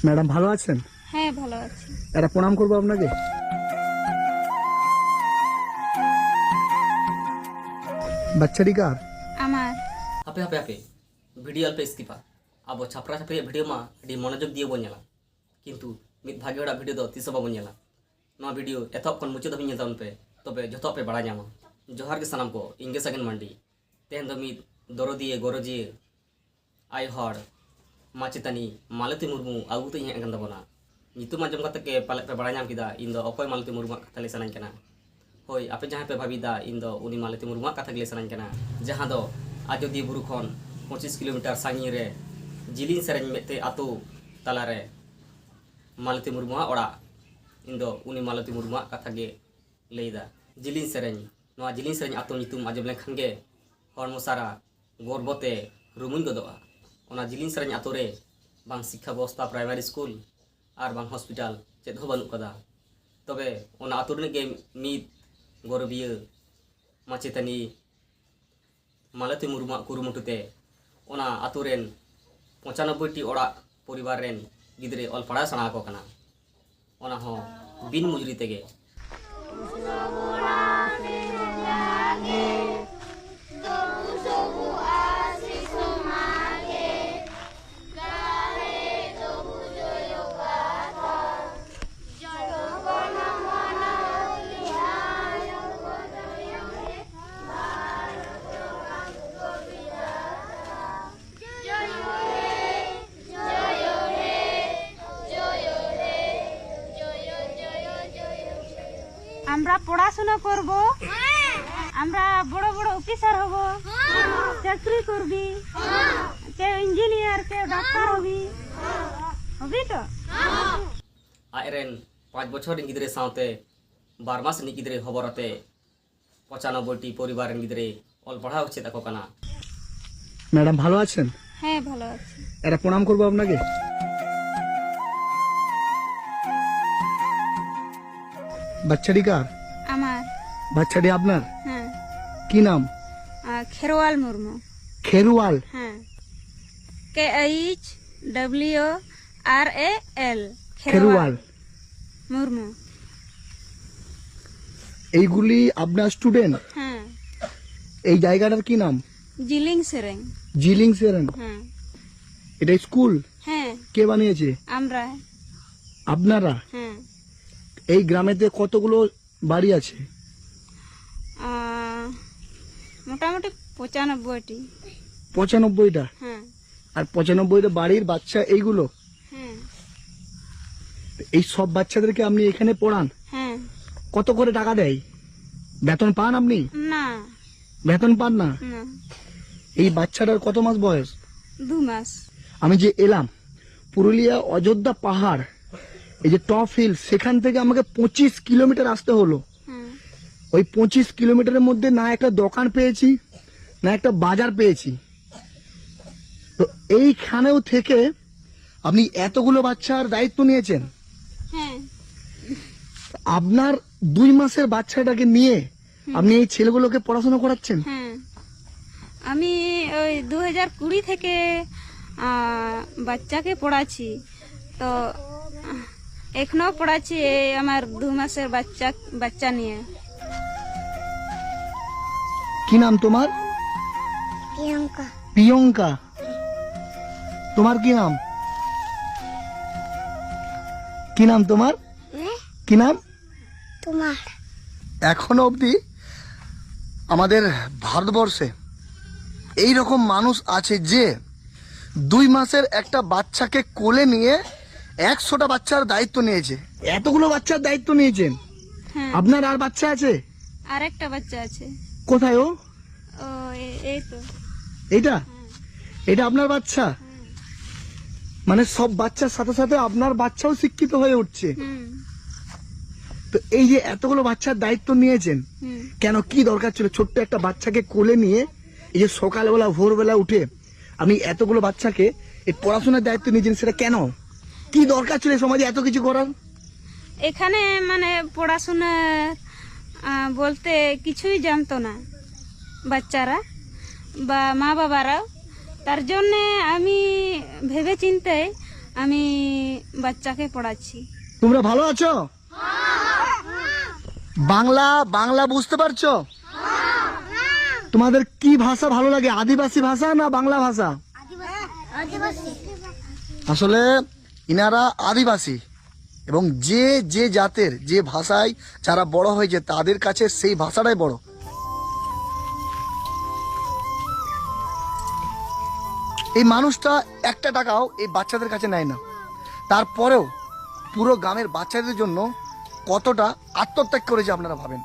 Madam ভালো আছেন? হ্যাঁ ভালো আছি। একটা প্রণাম করবো আপনাকে। বাচ্চাটি কার? আমার hape hape hape video alpe skipa abo chapra chapre video ma di monojog diye bon nyala kintu mit bhage oda video do tiso babon nyala no video etop kon muche do bin nyala pe tobe joto pe bada nyama johar ke sanam ko inge sagen mandi ten do mit doro diye goro diye ai hor machetani malati murmu agu to nya ganda bona nitu majam kata ke pale pe bada nyam kida indo okoy malati murmu kata lesanan kana hoi ape jahan pe bhabida indo uni malati murmu kata lesanan kana jahan do आजोदी बुरु खन 25 kilometre सांगी रे जिलिन सेरेन मेते आतो तला रे मालती मुर्मुआ ओड़ा इंदो उनी मालती मुर्मुआ कथा गे लेदा जिलिन सेरेन नोआ जिलिन सेरेन आतो नितुम आजब लेखन गे हरमो सारा गोरबते रुमुन गदोआ ओना जिलिन सेरेन आतो रे बांग शिक्षा व्यवस्था प्राइमरी स्कूल आर बांग हॉस्पिटल चेद हो बानु कदा तबे ओना आतो रे गे मिद गोरबिय माचेतनी मालती मुर्मु कुरुमुटुते ओना आतुरेन 95टी ओड़ा परिवार रेन गिदरे ऑल पढ़ा सना को कना ओना हो बिन मुजरी तेगे আমরা পড়াশোনা করব, আমরা বড় বড় অফিসার হব, চাকরি করবি, কেউ ইঞ্জিনিয়ার, কেউ ডাক্তার হবি, হবি তো? आयरन 5 বছর गिदरे सावते 12 मास नि गिदरे खबरते 95टी परिवार रेन गिदरे ऑल पढ़ा होचे ताको कना। ম্যাডাম ভালো আছেন? হ্যাঁ ভালো আছি। একটা প্রণাম করবো আপনাকে। বাচ্চাটি কার? আমার। বাচ্চাটি আপনার? হ্যাঁ। কি নাম? খেরওয়াল মুর্মু। খেরওয়াল? হ্যাঁ, KHWRAL খেরওয়াল মুর্মু। এইগুলি আপনার স্টুডেন্ট? হ্যাঁ। এই জায়গাটার কি নাম? জিলিং সেরেং। জিলিং সেরেন? হ্যাঁ। এটা স্কুল? হ্যাঁ। কে বানিয়েছে? আমরা। আপনারা? হ্যাঁ। এই গ্রামেতে কতগুলো বাড়ি আছে? মোটামুটি 95টি। 95টা? হ্যাঁ। আর 95টা বাড়ির বাচ্চা এইগুলো? হ্যাঁ। এই সব বাচ্চাদেরকে আপনি এখানে পড়ান? হ্যাঁ। কত করে টাকা দেয়? বেতন পান আপনি? না। বেতন পান না? না। এই বাচ্চাটার কত মাস বয়স? 2 মাস। আমি যে এলাম পুরুলিয়া অযোধ্যা পাহাড়, এই যে টপ হিল, সেখান থেকে আমাকে 25 কিলোমিটার আসতে হলো। হ্যাঁ। ওই 25 কিলোমিটারের মধ্যে না একটা দোকান পেয়েছি, না একটা বাজার পেয়েছি। তো এইখানেও থেকে আপনি এতগুলো বাচ্চার দায়িত্ব নিয়েছেন। হ্যাঁ। আপনার 2 মাসের বাচ্চাটাকে নিয়ে আপনি এই ছেলেগুলোকে পড়াশোনা করাচ্ছেন? হ্যাঁ, আমি ওই 2020 থেকে বাচ্চাকে পড়াচ্ছি, তো এখনো পড়াচ্ছি এই আমার 2 মাসের বাচ্চা নিয়ে। কি নাম তোমার? প্রিয়াঙ্কা। প্রিয়ঙ্কা? তোমার কি নাম? কি নাম তোমার? কি নাম তোমার? এখনো অবধি আমাদের ভারতবর্ষে এই রকম মানুষ আছে যে 2 মাসের একটা বাচ্চাকে কোলে নিয়ে 100টা বাচ্চার দায়িত্ব নিয়েছে। এতগুলো বাচ্চার দায়িত্ব নিয়েছেন? হ্যাঁ। আপনার আর বাচ্চা আছে? আরেকটা বাচ্চা আছে। কোথায় ও? ও এই তো। এইটা? এটা আপনার বাচ্চা? মানে সব বাচ্চার সাথে সাথে আপনার বাচ্চাও শিক্ষিত হয়ে উঠছে। হুম। তো এই যে এতগুলো বাচ্চার দায়িত্ব নিয়েছেন, কেন, কি দরকার ছিল ছোট্ট একটা বাচ্চাকে কোলে নিয়ে এই যে সকালবেলা ভোরবেলা উঠে আপনি এতগুলো বাচ্চাকে এই পড়াশোনার দায়িত্ব নিয়েছেন, সেটা কেন, কি দরকার ছিল সমাজে এত কিছু করার? এখানে মানে পড়াশোনা বলতে কিছুই জানতো না বাচ্চারা বা মা বাবারাও, তার জন্যে আমি ভেবে চিন্তে আমি বাচ্চাকে পড়াচ্ছি। তোমরা ভালো আছো? বাংলা বাংলা বুঝতে পারছো? তোমাদের কি ভাষা ভালো লাগে, আদিবাসী ভাষা না বাংলা ভাষা? আসলে ইনারা আদিবাসী এবং যে যে জাতের যে ভাষায় যারা বড় হয়েছে তাদের কাছে সেই ভাষাটাই বড়। এই মানুষটা একটা টাকাও এই বাচ্চাদের কাছে নেয় না, তারপরেও পুরো গ্রামের বাচ্চাদের জন্য কতটা আত্মত্যাগ করেছে আপনারা ভাবেন।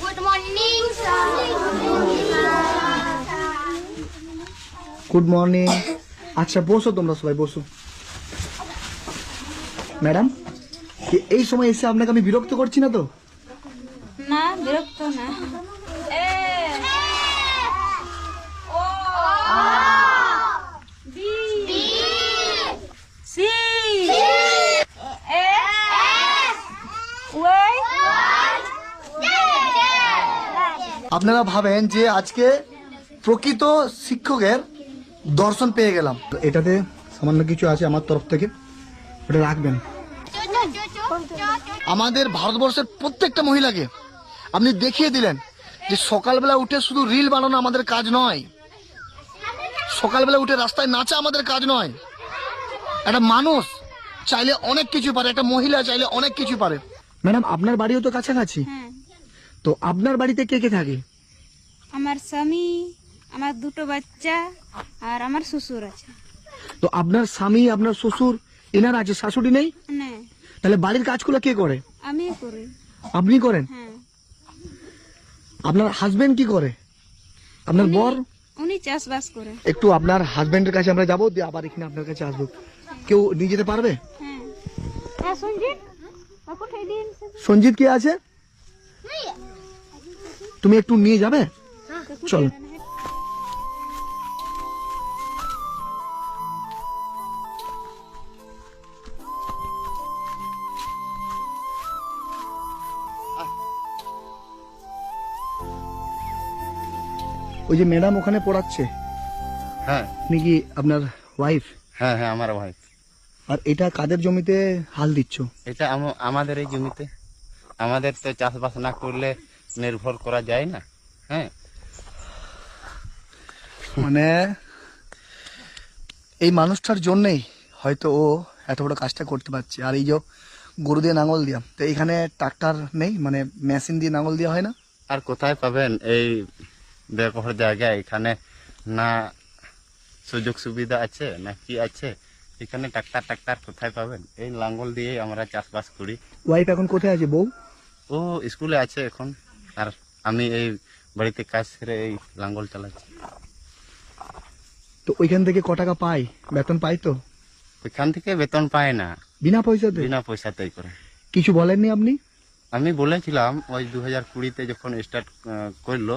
Good morning, sir. Good morning. আচ্ছা বসো, তোমরা সবাই বসো। ম্যাডাম, এই সময় এসে আপনাকে আমি বিরক্ত করছি না তো? না, বিরক্ত না। এ ও বি সি এ ওয়াই। আপনারা ভাবেন যে আজকে প্রকৃত শিক্ষকের দর্শন পেয়ে গেলাম। তো এটাতে সামান্য কিছু আছে আমার তরফ থেকে, ওটা রাখবেন। আমাদের ভারতবর্ষের প্রত্যেকটা মহিলাকে আপনি দেখিয়ে দিলেন যে সকালবেলা উঠে শুধু রিল বানানো আমাদের কাজ নয়, সকালবেলা উঠে রাস্তায় নাচা আমাদের কাজ নয়। একটা মানুষ চাইলে অনেক কিছু পারে, একটা মহিলা চাইলে অনেক কিছু পারে। ম্যাডাম, আপনার বাড়িও তো কাছাকাছি, হ্যাঁ, তো আপনার বাড়িতে কে কে থাকে? আমার স্বামী, আমার দুটো বাচ্চা আর আমার শ্বশুর আছে। তো আপনার স্বামী, আপনার শ্বশুর এনার আছে, শাশুড়ি নেই? না, তাহলে বাড়ির কাজগুলো কে করে? আমি করি। আপনি করেন? হ্যাঁ, আপনার হাজবেন্ড কি করে? আপনার বর? উনি চাষবাস করে। একটু আপনার হাজবেন্ডের কাছে আমরা যাবো, দিয়ে আবার এখানে আপনার কাছে আসবো। কেউ নিয়ে যেতে পারবে? হ্যাঁ, হ্যাঁ, সঞ্জিত কাকু ঠাই দিন। সঞ্জিত কে আছে? তুমি একটু নিয়ে যাবে? চলো। ওই যে ম্যাডাম ওখানে পড়াচ্ছে, হ্যাঁ আপনি কি আপনার ওয়াইফ? হ্যাঁ হ্যাঁ আমার ভাই। আর এটা কাদের জমিতে হাল দিচ্ছ? এটা আমাদের এই জমিতে। আমাদের তো চাষবাস না করলে নির্ভর করা যায় না। হ্যাঁ, মানে এই মানুষটার জন্যই হয়তো ও এত বড় কাজটা করতে পারছে। আর এই যে গরু দিয়ে নাঙল দিয়া, তো এখানে ট্রাক্টর নেই, মানে মেশিন দিয়ে নাঙল দেওয়া হয় না? আর কোথায় পাবেন এই ব্যবহার জায়গায়? এখানে না সুযোগ সুবিধা আছে না কি আছে? এখানে ট্রাক্টর কোথায় পাবেন? এই লাঙ্গল দিয়ে আমরা চাষবাস করি। ওয়াইফ এখন কোথায় আছে? বউ? ও স্কুলে আছে এখন, আর আমি এই বাড়িতে কাজ সেরে এই লাঙ্গল চালাচ্ছি। তো ওইখান থেকে ক টাকা পাই? বেতন পাই তো? ওইখান থেকে বেতন পায় না, বিনা পয়সাতে? বিনা পয়সাতেই করে। কিছু বলেননি আপনি? আমি বলেছিলাম ওই 2020-তে যখন স্টার্ট করলো,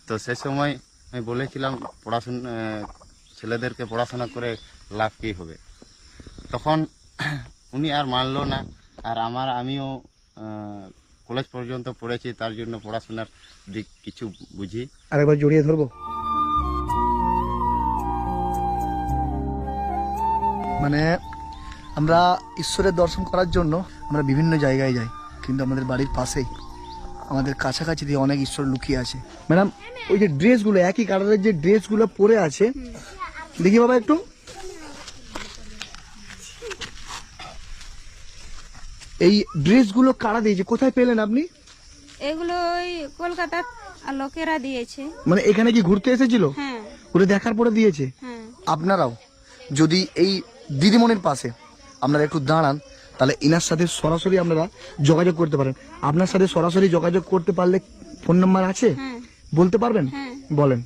তো সে সময় আমি বলেছিলাম পড়াশোনা ছেলেদেরকে পড়াশোনা করে লাভ কী হবে। তখন উনি আর মানলো না। আর আমিও কলেজ পর্যন্ত পড়েছি, তার জন্য পড়াশোনার দিক কিছু বুঝি। আরেকবার জড়িয়ে ধরবো। মানে আমরা ঈশ্বরের দর্শন করার জন্য আমরা বিভিন্ন জায়গায় যাই, কিন্তু আমাদের বাড়ির পাশেই আমাদের কাছাকাছি দিয়ে অনেক ঈশ্বর লুকিয়ে আছে। ম্যাডাম, ওই যে ড্রেসগুলো একই কালারের যে ড্রেসগুলো পরে আছে, দেখি বাবা একটু। এই ড্রেসগুলো কারা দিয়েছে, কোথায় পেলেন আপনি? এগুলো ওই কলকাতার লোকেরা দিয়েছে। মানে এখানে কি ঘুরতে এসেছিল? হ্যাঁ, ঘুরে দেখার পরে দিয়েছে? হ্যাঁ। আপনারাও যদি এই দিদিমণির পাশে আপনারা একটু দাঁড়ান, তাহলে ইনার সাথে সরাসরি আপনারা যোগাযোগ করতে পারেন। আপনার সাথে সরাসরি যোগাযোগ করতে পারলে ফোন নাম্বার আছে, হ্যাঁ, বলতে পারবেন? হ্যাঁ। বলেন।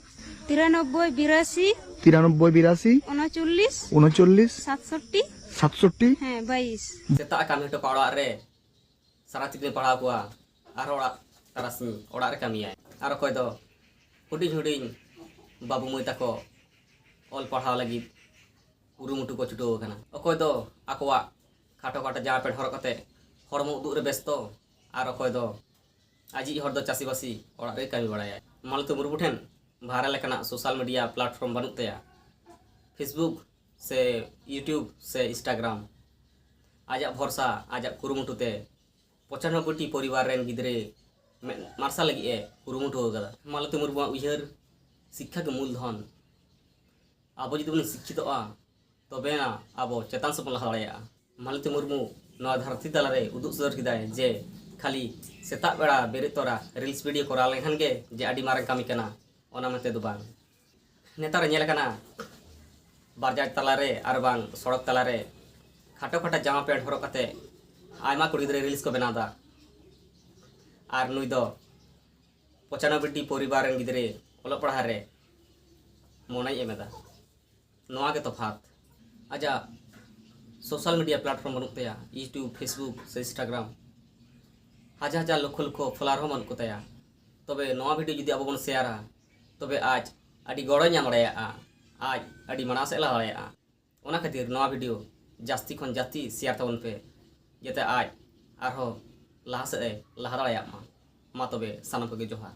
93 82 93 82 39 39 67 67। হ্যাঁ 22। ᱥᱮᱛᱟᱜ ᱠᱟᱹᱢᱤ ᱦᱚᱴᱚ ᱠᱟᱜᱼᱟ ᱚᱲᱟᱜ ᱨᱮ, ᱥᱟᱨᱟ ᱛᱤᱠᱤᱱ ᱯᱟᱲᱦᱟᱣ ᱠᱚᱣᱟ, ᱟᱨᱦᱚᱸ ᱚᱲᱟᱜ ᱛᱟᱨᱟᱥᱤᱧ ᱚᱲᱟᱜ ᱨᱮ ᱠᱟᱹᱢᱤᱭᱟᱭ। ᱟᱨ ᱚᱠᱚᱭ ᱫᱚ ᱦᱩᱰᱤᱧ ᱦᱩᱰᱤᱧ ᱵᱟᱹᱵᱩ ᱢᱟᱹᱭ ᱛᱟᱠᱚ ᱚᱞ ᱯᱟᱲᱦᱟᱣ ᱞᱟᱹᱜᱤᱫ ᱠᱩᱨᱩᱢᱩᱴᱩ ᱠᱚ ᱪᱷᱩᱴᱟᱹᱣ ᱟᱠᱟᱱᱟ। ᱚᱠᱚᱭ ᱫᱚ ᱟᱠᱚᱣᱟᱜ ᱠᱷᱟᱴᱚ ᱠᱷᱟᱴᱚ ᱡᱟᱢᱟ ᱯᱮᱱᱴ ᱦᱚᱨᱚᱜ ᱠᱟᱛᱮ ᱦᱚᱲᱢᱚ ᱩᱫᱩᱜ ᱨᱮ ᱵᱮᱥᱛᱚ, ᱟᱨ ᱚᱠᱚᱭ ᱫᱚ ᱟᱡᱤᱡ ᱦᱚᱲ ᱫᱚ ᱪᱟᱹᱥᱤᱵᱟᱹᱥᱤ ᱚᱲᱟᱜ ᱨᱮ ᱠᱟᱹᱢᱤ ᱵᱟᱲᱟᱭᱟᱭ। मालती मुर्मू ठेन भाइरल लेकाना सोशल मीडिया प्लेटफॉर्म बनू तया फेसबुक से यूट्यूब से इंस्टाग्राम आजा भरसा आजा कुरुमुटुते 95टी परिवार रेन गिद्रे मार्शल लगी कुरुमुटु कदा मालती मुर्मू उयहर शिक्षा के मूलधन अब जुदी बन शिक्षित तबेना अब चेतान से लहा दाड़ा मालती मुर्मू धरती तलारे उदुग सदर किदाय जे खाली सेता बेड़ा बेरे तोरा रिल्स वीडियो करा लेखान गे जे आडी मारंग कामी कना ओना मते दो बांग नेतार नेल कना बारजाज तलारे आर बांग सड़क तलारे खाटो खाटा जामा पैंट हरक कते आयमा कुड़ी गिद्रे रिल्स को बनादा आर नुई दो 95टी परिवार रेन गिद्रे ओलग पढ़ा रे मोनाई एमेदा नोआ के तफात आजा सोशल मीडिया प्लेटफॉर्म बनू तया यूट्यूब फेसबुक से इंस्टाग्राम हजार हजार लक्ष लक्ष फॉलोअर हो बनू तया तबे नोआ वीडियो जुदी अब बन शेयरा तबे आज आडी गड़ो नाम दाड़ा आज आडी माना से ला दाड़ा ओना खातिर नोआ वीडियो जास्ती खन जास्ती शेयर तबन पे जाते आज आरो लहा से लहा दाड़ा मा तबे सानम को जोहार।